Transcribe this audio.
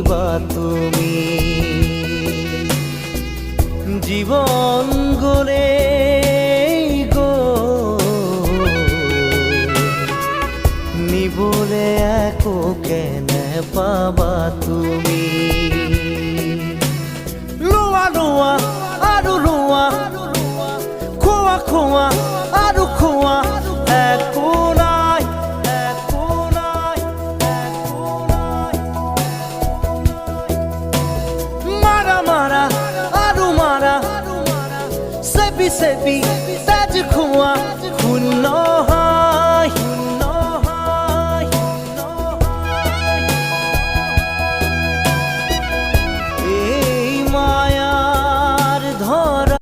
বা তুমি জীবন গলে গো নিবলে একো কেনে পাবা তুমি লোয়া লোয়া আৰু লোয়া খোৱা খোৱা আৰু খোৱা একো নাই একো নাই একো নাই মাৰা মাৰা আৰু মাৰা চেপি চেপি তেজ খোৱা শূন্য